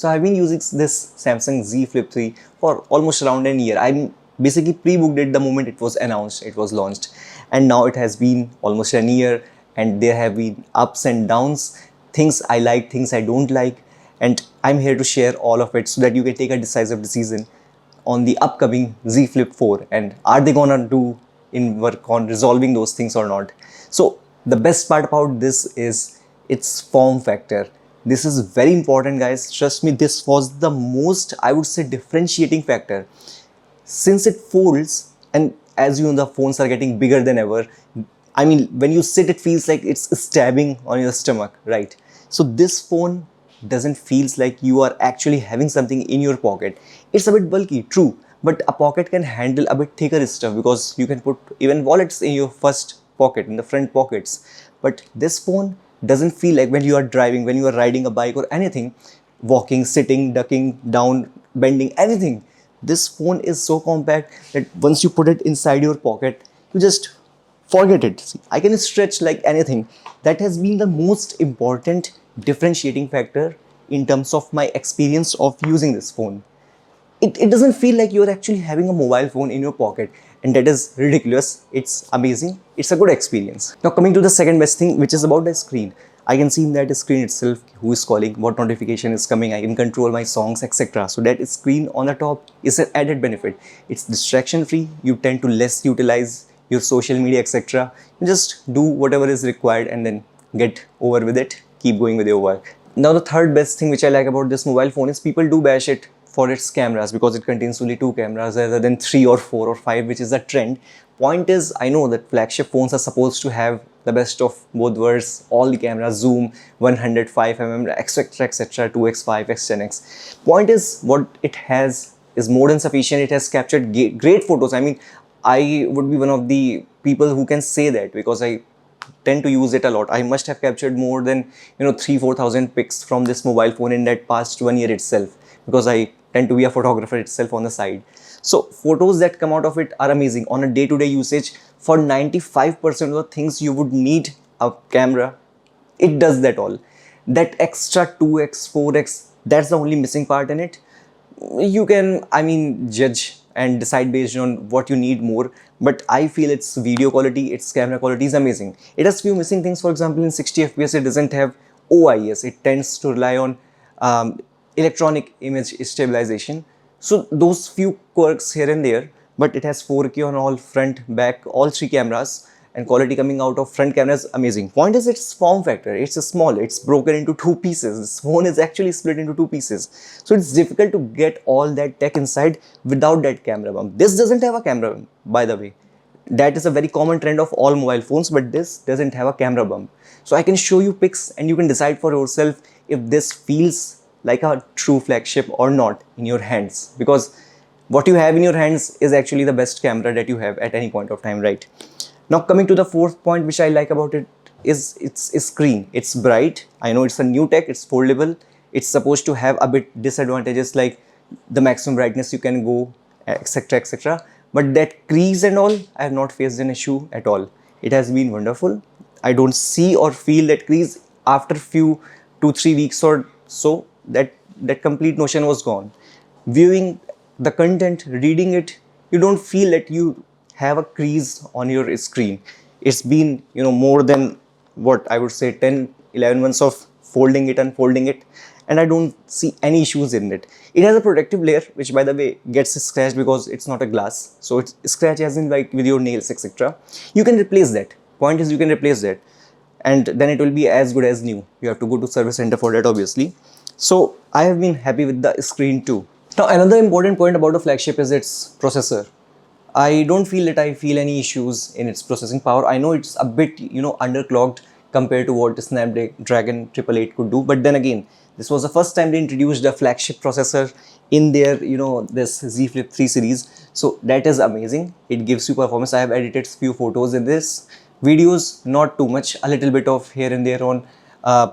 So I've been using this Samsung Z Flip 3 for almost around a year. I basically pre-booked it the moment it was announced, it was launched, and now it has been almost a year, and there have been ups and downs, things I like, things I don't like, and I'm here to share all of it so that you can take a decisive decision on the upcoming Z Flip 4, and are they gonna do in work on resolving those things or not. So the best part about this is its form factor. This is very important, guys. Trust me, this was the most, I would say, differentiating factor. Since it folds, and as you know, the phones are getting bigger than ever. I mean, when you sit, it feels like it's stabbing on your stomach, right? So this phone doesn't feels like you are actually having something in your pocket. It's a bit bulky, true, but a pocket can handle a bit thicker stuff because you can put even wallets in your first pocket, in the front pockets. But this phone doesn't feel like when you are driving, when you are riding a bike or anything, walking, sitting, ducking, down, bending, anything. This phone is so compact that once you put it inside your pocket, you just forget it. See, I can stretch like anything. That has been the most important differentiating factor in terms of my experience of using this phone. It doesn't feel like you're actually having a mobile phone in your pocket, and that is ridiculous. It's amazing. It's a good experience. Now coming to the second best thing, which is about the screen. I can see in that screen itself who is calling, what notification is coming, I can control my songs, etc. So that screen on the top is an added benefit. It's distraction free. You tend to less utilize your social media, etc. You just do whatever is required and then get over with it, keep going with your work. Now the third best thing which I like about this mobile phone is people do bash it for its cameras because it contains only 2 cameras rather than 3 or 4 or 5, which is a trend. Point is, I know that flagship phones are supposed to have the best of both worlds, all the cameras, zoom, 105mm, etc, etc, 2x, 5x, 10x. Point is, what it has is more than sufficient. It has captured great photos. I mean, I would be one of the people who can say that because I tend to use it a lot. I must have captured more than 3,000-4,000 pics from this mobile phone in that past 1 year itself, because I tend to be a photographer itself on the side. So photos that come out of it are amazing on a day-to-day usage. For 95% of the things you would need a camera, it does that all. That extra 2x, 4x, that's the only missing part in it. You can, I mean, judge and decide based on what you need more, but I feel its video quality, its camera quality is amazing. It has few missing things. For example, in 60 fps it doesn't have OIS. It tends to rely on electronic image stabilization. So those few quirks here and there, but it has 4K on all front, back, all 3 cameras, and quality coming out of front camera is amazing. Point is its form factor. It's small, it's broken into 2 pieces. This phone is actually split into 2 pieces. So it's difficult to get all that tech inside without that camera bump. This doesn't have a camera bump, by the way. That is a very common trend of all mobile phones, but this doesn't have a camera bump. So I can show you pics and you can decide for yourself if this feels like a true flagship or not in your hands, because what you have in your hands is actually the best camera that you have at any point of time, right? Now coming to the fourth point which I like about it is its screen. It's bright. I know it's a new tech, it's foldable. It's supposed to have a bit disadvantages like the maximum brightness you can go, etc, etc. But that crease and all, I have not faced an issue at all. It has been wonderful. I don't see or feel that crease after few 2-3 weeks or so. That complete notion was gone. Viewing the content, reading it, you don't feel that you have a crease on your screen. It's been more than what I would say 10-11 months of folding it, unfolding it, and I don't see any issues in it. It has a protective layer which, by the way, gets scratched because it's not a glass, so it's scratch as in like with your nails, etc. You can replace that. Point is, you can replace that, and then it will be as good as new. You have to go to service center for that, obviously. So I have been happy with the screen too. Now another important point about the flagship is its processor. I don't feel that I feel any issues in its processing power. I know it's a bit underclocked compared to what the Snapdragon 888 could do, but then again, this was the first time they introduced a flagship processor in their this Z Flip 3 series. So that is amazing. It gives you performance. I have edited few photos in this, videos not too much, a little bit of here and there on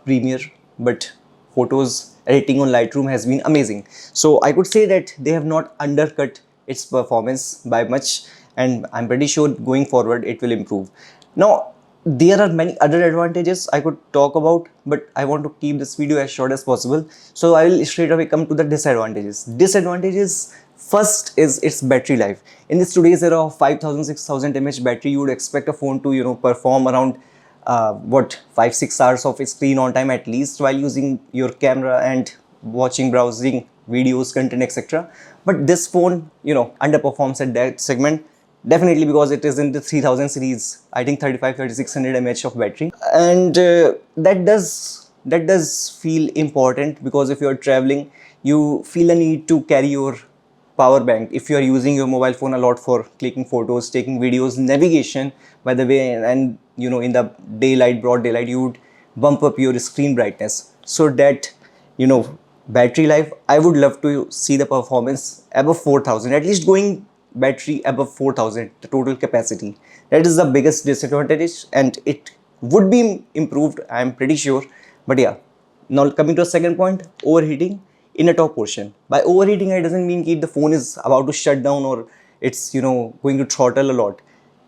Premiere, but photos editing on Lightroom has been amazing. So I could say that they have not undercut its performance by much, and I'm pretty sure going forward it will improve. Now There are many other advantages I could talk about, but I want to keep this video as short as possible. So I will straight away come to the disadvantages. Disadvantages first is its battery life. In this today's era of 5000 6000 mAh battery, you would expect a phone to perform around what 5-6 hours of screen on time at least while using your camera and watching, browsing videos, content, etc. But this phone underperforms at that segment, definitely because it is in the 3000 series, I think 35-3600 mAh of battery. And that does feel important, because if you are traveling, you feel a need to carry your power bank if you are using your mobile phone a lot for clicking photos, taking videos, navigation by the way. And in the daylight, broad daylight, you would bump up your screen brightness, so that battery life, I would love to see the performance above 4000, at least going battery above 4000, the total capacity. That is the biggest disadvantage, and it would be improved, I am pretty sure. But yeah, now coming to a second point, overheating in a top portion. By overheating, I doesn't mean that the phone is about to shut down or it's going to throttle a lot.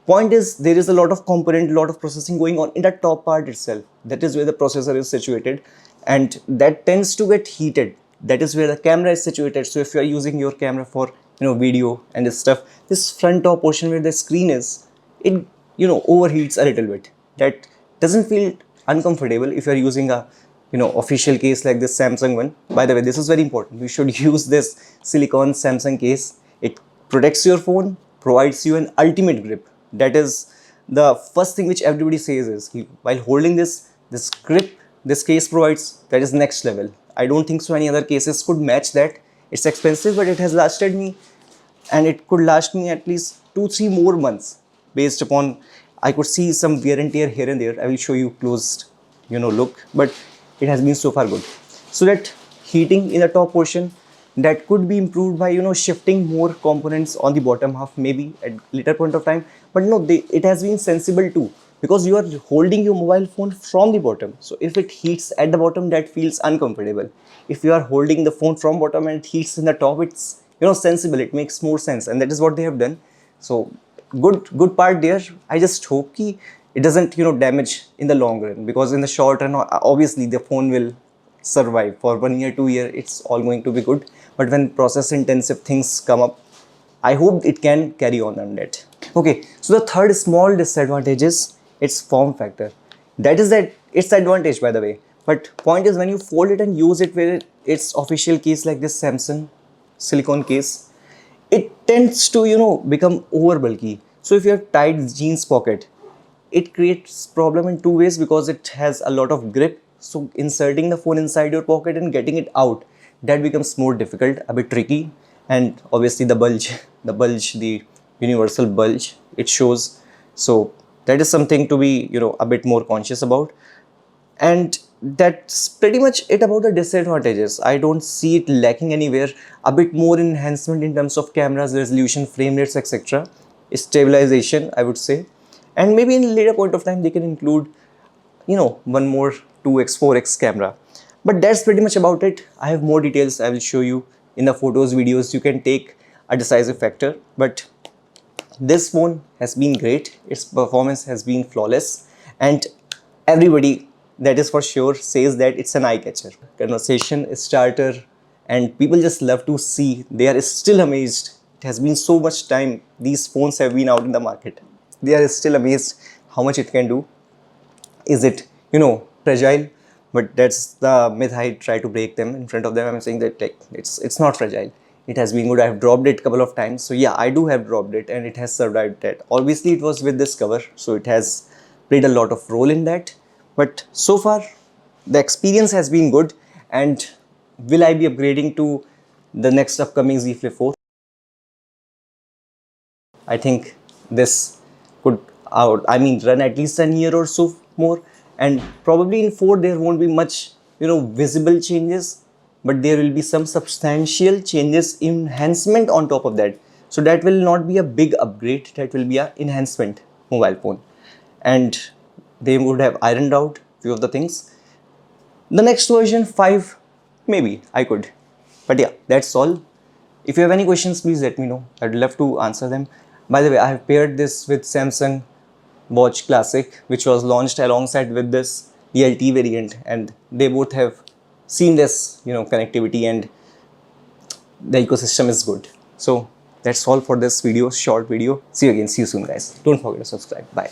Point is, there is a lot of component, lot of processing going on in the top part itself. That is where the processor is situated, and that tends to get heated. That is where the camera is situated. So if you are using your camera for video and this stuff, this front top portion where the screen is, it overheats a little bit. That doesn't feel uncomfortable if you are using a official case like this Samsung one. By the way, this is very important. You should use this silicone Samsung case. It protects your phone, provides you an ultimate grip. That is the first thing which everybody says is, while holding this grip this case provides, that is next level. I don't think so any other cases could match that. It's expensive, but it has lasted me, and it could last me at least 2-3 more months, based upon, I could see some wear and tear here and there. I will show you closed look, but it has been so far good. So that heating in the top portion, that could be improved by shifting more components on the bottom half, maybe at later point of time. But no, it has been sensible too, because you are holding your mobile phone from the bottom. So if it heats at the bottom, that feels uncomfortable. If you are holding the phone from bottom and it heats in the top, it's sensible. It makes more sense, and that is what they have done. So good part there. I just hope ki it doesn't damage in the long run, because in the short run, obviously the phone will survive for 1 year, 2 year. It's all going to be good. But when process intensive things come up, I hope it can carry on that. Okay, so the third small disadvantage is its form factor. That is that its advantage, by the way. But point is, when you fold it and use it with its official case like this Samsung silicone case, it tends to become over bulky. So if you have tight jeans pocket, it creates problem in two ways, because it has a lot of grip. So inserting the phone inside your pocket and getting it out, that becomes more difficult, a bit tricky. And obviously the bulge the universal bulge it shows. So that is something to be a bit more conscious about. And that's pretty much it about the disadvantages. I don't see it lacking anywhere. A bit more enhancement in terms of cameras, resolution, frame rates, etc. Stabilization, I would say. And maybe in a later point of time they can include one more 2x 4x camera. But that's pretty much about it. I have more details I will show you in the photos, videos. You can take a decisive factor. But this phone has been great. Its performance has been flawless, and everybody, that is for sure, says that it's an eye catcher, conversation starter, and people just love to see. They are still amazed. It has been so much time these phones have been out in the market. They are still amazed how much it can do. Is it fragile? But that's the myth I try to break them in front of them. I'm saying that like it's not fragile. It has been good. I've dropped it a couple of times. So yeah, I do have dropped it, and it has survived that. Obviously it was with this cover, so it has played a lot of role in that. But so far the experience has been good. And will I be upgrading to the next upcoming Z Flip 4? I think this could run at least a year or so more, and probably in 4 there won't be much visible changes, but there will be some substantial changes, enhancement on top of that. So that will not be a big upgrade, that will be a enhancement mobile phone, and they would have ironed out few of the things. The next version 5, maybe I could, but yeah, that's all. If you have any questions, please let me know. I'd love to answer them. By the way, I have paired this with Samsung Watch Classic, which was launched alongside with this the LT variant, and they both have seamless, connectivity, and the ecosystem is good. So that's all for this video, short video. See you again. See you soon, guys. Don't forget to subscribe. Bye.